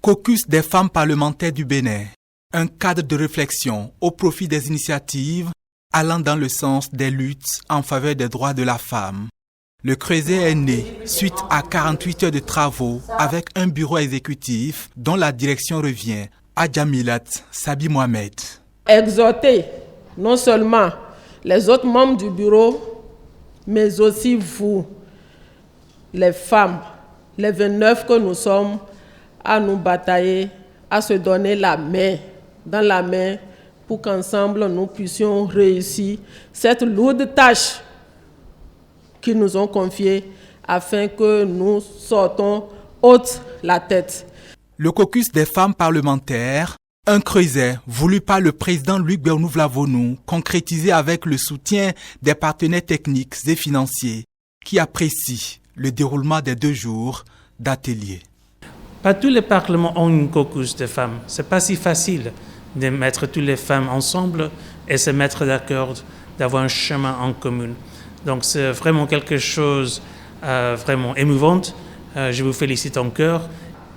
Caucus des femmes parlementaires du Bénin, un cadre de réflexion au profit des initiatives allant dans le sens des luttes en faveur des droits de la femme. Le Creuset est né suite à 48 heures de travaux avec un bureau exécutif dont la direction revient à Jamilat Sabi Mohamed. Exhorter non seulement les autres membres du bureau, mais aussi vous, les femmes, les 29 que nous sommes, à nous batailler, à se donner la main, dans la main, pour qu'ensemble nous puissions réussir cette lourde tâche qu'ils nous ont confiée afin que nous sortons haute la tête. Le caucus des femmes parlementaires, un creuset voulu par le président Luc Bernouf-Lavonou, concrétisé avec le soutien des partenaires techniques et financiers qui apprécient le déroulement des 2 jours d'atelier. Pas tous les parlements ont une caucus de femmes. C'est pas si facile de mettre toutes les femmes ensemble et se mettre d'accord, d'avoir un chemin en commun. Donc c'est vraiment quelque chose vraiment émouvant. Je vous félicite encore.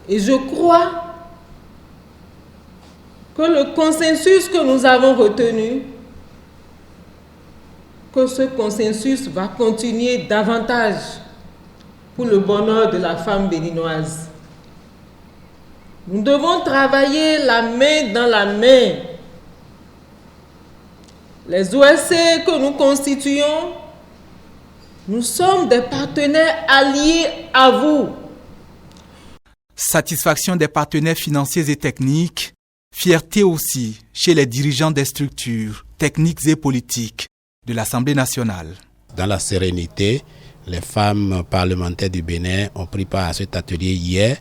Et je crois que le consensus que nous avons retenu, que ce consensus va continuer davantage pour le bonheur de la femme béninoise. Nous devons travailler la main dans la main. Les OSC que nous constituons, nous sommes des partenaires alliés à vous. Satisfaction des partenaires financiers et techniques, fierté aussi chez les dirigeants des structures techniques et politiques de l'Assemblée nationale. Dans la sérénité, les femmes parlementaires du Bénin ont pris part à cet atelier hier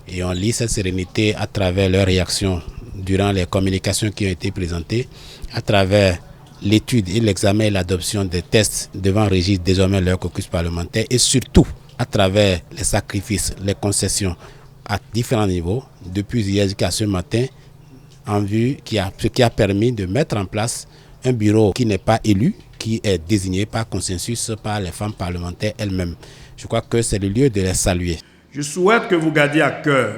et on lit cette sérénité à travers leurs réactions durant les communications qui ont été présentées, à travers l'étude et l'examen et l'adoption des tests devant régir désormais leur caucus parlementaire et surtout à travers les sacrifices, les concessions à différents niveaux, depuis hier jusqu'à ce matin, en vue ce qui a permis de mettre en place un bureau qui n'est pas élu, qui est désigné par consensus par les femmes parlementaires elles-mêmes. Je crois que c'est le lieu de les saluer. Je souhaite que vous gardiez à cœur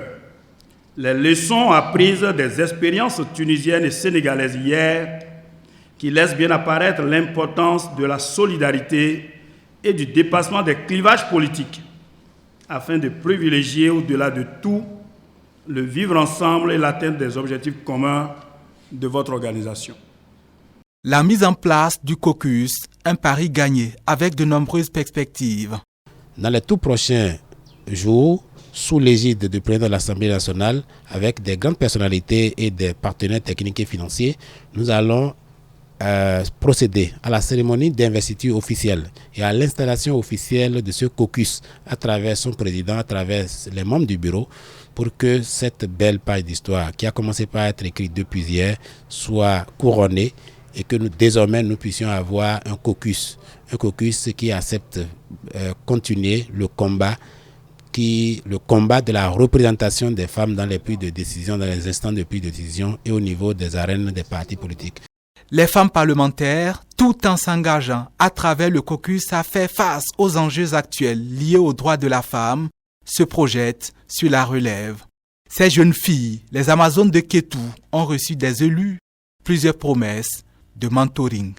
les leçons apprises des expériences tunisiennes et sénégalaises hier, qui laissent bien apparaître l'importance de la solidarité et du dépassement des clivages politiques, afin de privilégier au-delà de tout le vivre ensemble et l'atteinte des objectifs communs de votre organisation. La mise en place du caucus, un pari gagné avec de nombreuses perspectives. Dans les tout prochains jours, sous l'égide du président de l'Assemblée nationale, avec des grandes personnalités et des partenaires techniques et financiers, nous allons procéder à la cérémonie d'investiture officielle et à l'installation officielle de ce caucus à travers son président, à travers les membres du bureau, pour que cette belle page d'histoire qui a commencé par être écrite depuis hier soit couronnée et que désormais nous puissions avoir un caucus qui accepte continuer le combat de la représentation des femmes dans les puits de décision, dans les instants de puits de décision et au niveau des arènes des partis politiques. Les femmes parlementaires, tout en s'engageant à travers le caucus à faire face aux enjeux actuels liés aux droits de la femme, se projettent sur la relève. Ces jeunes filles, les Amazones de Kétou, ont reçu des élus, plusieurs promesses de mentoring.